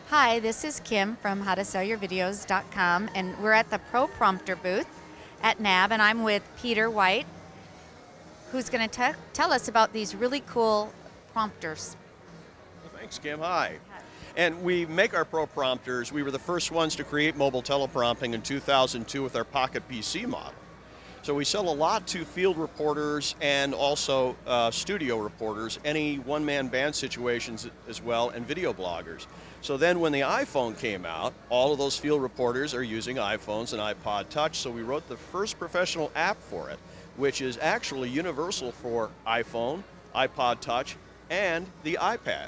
Hi, this is Kim from howtosellyourvideos.com, and we're at the ProPrompter booth at NAB, and I'm with Peter White, who's going to tell us about these really cool prompters. Well, thanks, Kim. Hi. And we make our ProPrompters. We were the first ones to create mobile teleprompting in 2002 with our Pocket PC model. So we sell a lot to field reporters and also studio reporters, any one-man band situations as well, and video bloggers. So then when the iPhone came out, all of those field reporters are using iPhones and iPod Touch, so we wrote the first professional app for it, which is actually universal for iPhone, iPod Touch, and the iPad.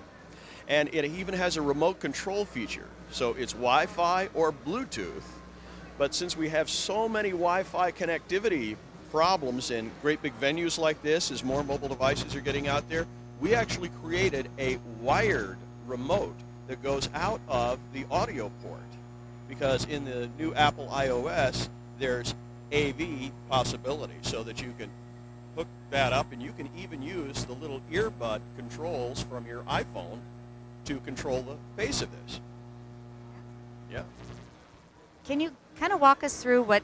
And it even has a remote control feature, so it's Wi-Fi or Bluetooth. But since we have so many Wi-Fi connectivity problems in great big venues like this, as more mobile devices are getting out there, we actually created a wired remote that goes out of the audio port. Because in the new Apple iOS, there's AV possibility, so that you can hook that up, and you can even use the little earbud controls from your iPhone to control the face of this. Yeah. Can you kind of walk us through what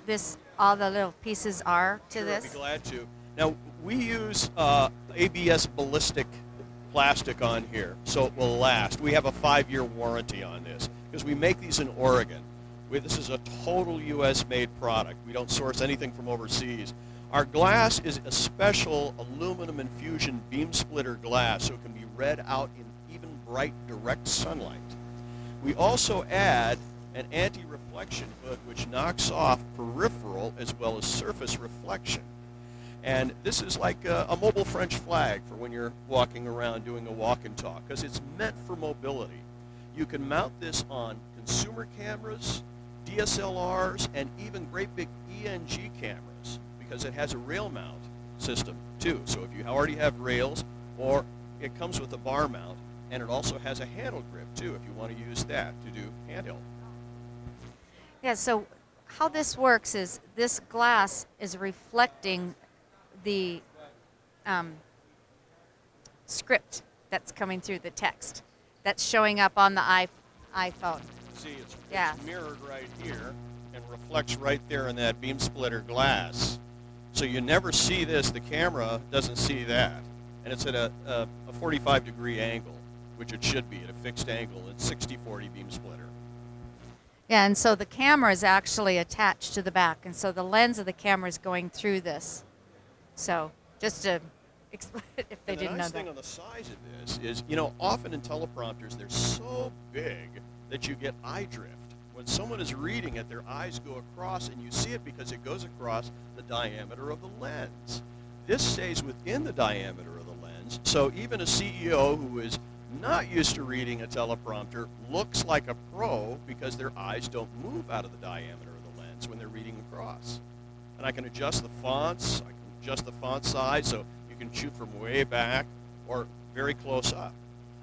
all the little pieces are to Sure, this? I'd be glad to. Now, we use ABS ballistic plastic on here, so it will last. We have a 5-year warranty on this, because we make these in Oregon. This is a total US-made product. We don't source anything from overseas. Our glass is a special aluminum infusion beam splitter glass, so it can be read out in even bright direct sunlight. We also add an anti-reflection hood which knocks off peripheral as well as surface reflection. And this is like a mobile French flag for when you're walking around doing a walk and talk, because it's meant for mobility. You can mount this on consumer cameras, DSLRs, and even great big ENG cameras, because it has a rail mount system too. So if you already have rails, or it comes with a bar mount, and it also has a handle grip too if you want to use that to do handheld. Yeah, so how this works is this glass is reflecting the script that's coming through, the text that's showing up on the iPhone. See, it's mirrored right here and reflects right there in that beam splitter glass. So you never see this, the camera doesn't see that. And it's at a 45-degree angle, which it should be at a fixed angle. It's 60-40 beam splitter. Yeah, and so the camera is actually attached to the back, and so the lens of the camera is going through this. So just to explain if they didn't know that. The nice thing on the size of this is, you know, often in teleprompters they're so big that you get eye drift. When someone is reading it, their eyes go across, and you see it because it goes across the diameter of the lens. This stays within the diameter of the lens, so even a CEO who is not used to reading a teleprompter looks like a pro because their eyes don't move out of the diameter of the lens when they're reading across. And I can adjust the fonts, I can adjust the font size, so you can shoot from way back or very close up.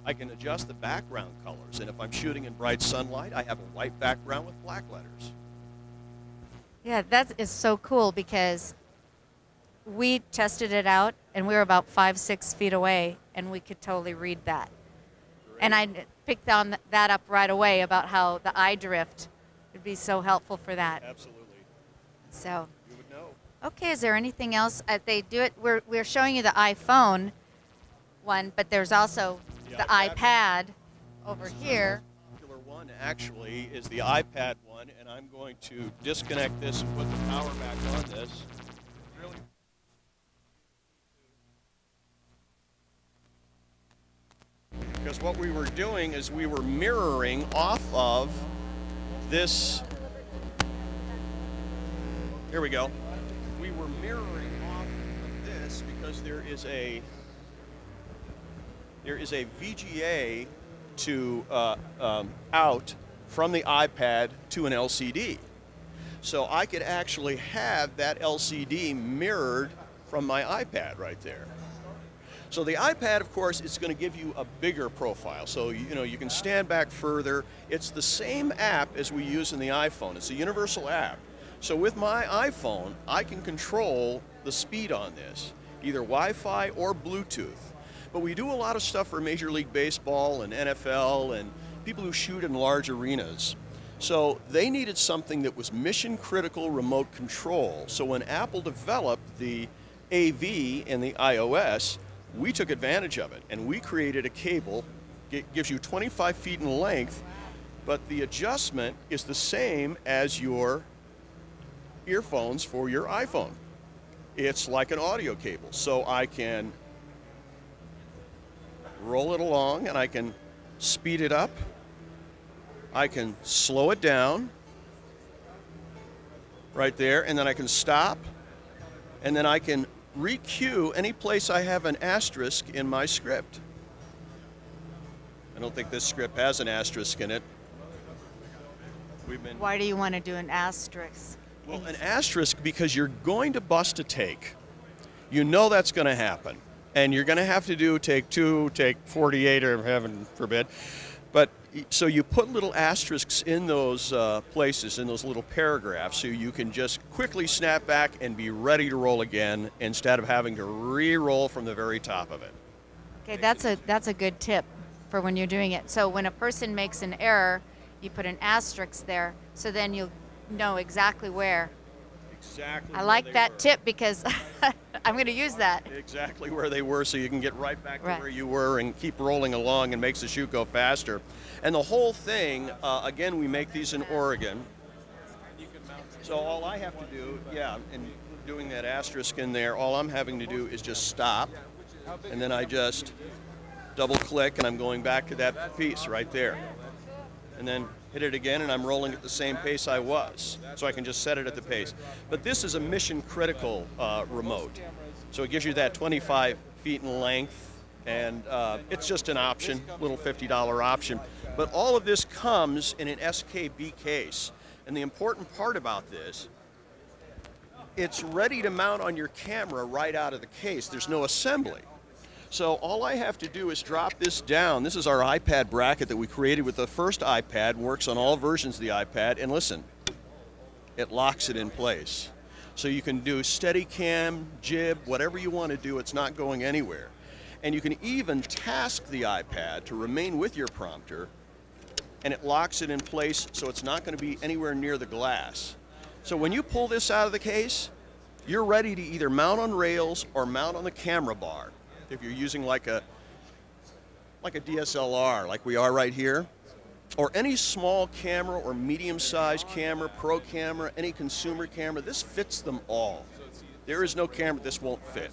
I can adjust the background colors, and if I'm shooting in bright sunlight, I have a white background with black letters. Yeah, that is so cool, because we tested it out, and we were about 5-6 feet away, and we could totally read that. And I picked on that up right away about how the eye drift would be so helpful for that. Absolutely. So. You would know. Okay, is there anything else? They do it. We're showing you the iPhone one, but there's also the iPad over here. The popular one actually is the iPad one, and I'm going to disconnect this and put the power back on this. Really. Because what we were doing is we were mirroring off of this. Here we go. We were mirroring off of this because there is a VGA to out from the iPad to an LCD. So I could actually have that LCD mirrored from my iPad right there. So the iPad, of course, is going to give you a bigger profile. So, you know, you can stand back further. It's the same app as we use in the iPhone. It's a universal app. So with my iPhone, I can control the speed on this, either Wi-Fi or Bluetooth. But we do a lot of stuff for Major League Baseball and NFL and people who shoot in large arenas. So they needed something that was mission critical remote control. So when Apple developed the AV and the iOS, we took advantage of it, and we created a cable. It gives you 25 feet in length, but the adjustment is the same as your earphones for your iPhone. It's like an audio cable, so I can roll it along and I can speed it up. I can slow it down right there, and then I can stop, and then I can re-cue any place I have an asterisk in my script. I don't think this script has an asterisk in it. Why do you want to do an asterisk? Well, an asterisk because you're going to bust a take. You know that's going to happen. And you're going to have to do take 2, take 48, or heaven forbid. But so you put little asterisks in those places, in those little paragraphs, so you can just quickly snap back and be ready to roll again instead of having to re-roll from the very top of it. Okay, that's a good tip for when you're doing it. So when a person makes an error, you put an asterisk there, so then you'll know exactly where. Exactly. I like that tip because I'm going to use that. Exactly where they were, so you can get right back to where you were and keep rolling along, and makes the shoot go faster. And the whole thing, again, we make these in Oregon. So all I have to do, and doing that asterisk in there, all I'm having to do is just stop, and then I just double click, and I'm going back to that piece right there. And then hit it again, and I'm rolling at the same pace I was. So I can just set it at the pace. But this is a mission critical remote. So it gives you that 25 feet in length, and it's just an option, little $50 option. But all of this comes in an SKB case. And the important part about this, it's ready to mount on your camera right out of the case. There's no assembly. So all I have to do is drop this down. This is our iPad bracket that we created with the first iPad, works on all versions of the iPad, and listen, it locks it in place. So you can do Steadicam, jib, whatever you want to do, it's not going anywhere. And you can even task the iPad to remain with your prompter, and it locks it in place so it's not going to be anywhere near the glass. So when you pull this out of the case, you're ready to either mount on rails or mount on the camera bar. If you're using like a DSLR, like we are right here, or any small camera or medium-sized camera, pro camera, any consumer camera, this fits them all. There is no camera this won't fit.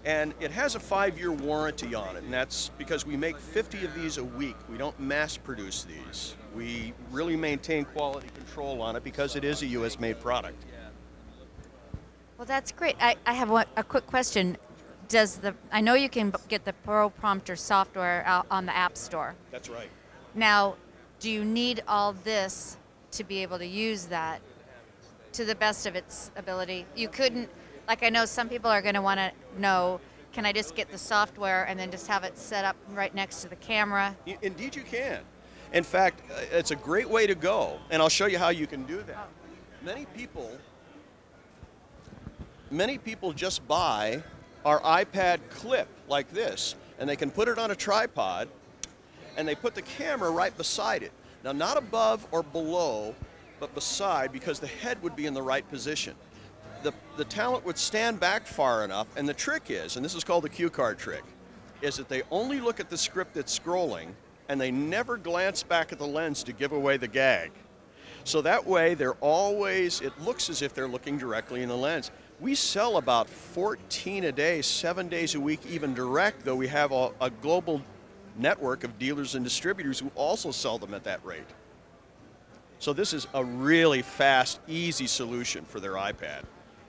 And it has a 5-year warranty on it, and that's because we make 50 of these a week. We don't mass produce these. We really maintain quality control on it because it is a US-made product. Well, that's great. I have a quick question. I know you can get the ProPrompter software out on the App Store. That's right. Now, do you need all this to be able to use that to the best of its ability? You couldn't, like I know some people are going to want to know, can I just get the software and then just have it set up right next to the camera? Indeed you can. In fact, it's a great way to go, and I'll show you how you can do that. Many people just buy our iPad clip like this, and they can put it on a tripod, and they put the camera right beside it. Now, not above or below, but beside, because the head would be in the right position. The talent would stand back far enough, and the trick is, and this is called the cue card trick, is that they only look at the script that's scrolling, and they never glance back at the lens to give away the gag. So that way, it looks as if they're looking directly in the lens. We sell about 14 a day, 7 days a week, even direct, though we have a global network of dealers and distributors who also sell them at that rate. So this is a really fast, easy solution for their iPad.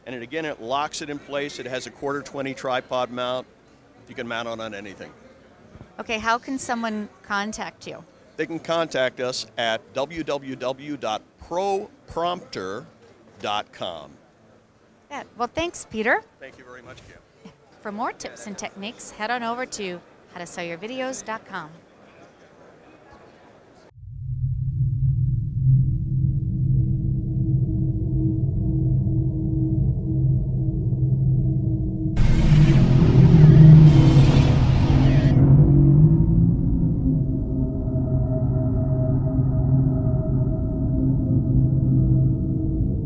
And it locks it in place. It has a 1/4-20 tripod mount. You can mount it on anything. Okay, how can someone contact you? They can contact us at www.ProPrompter.com. Yeah. Well, thanks, Peter. Thank you very much, Kim. For more tips and techniques, head on over to howtosellyourvideos.com.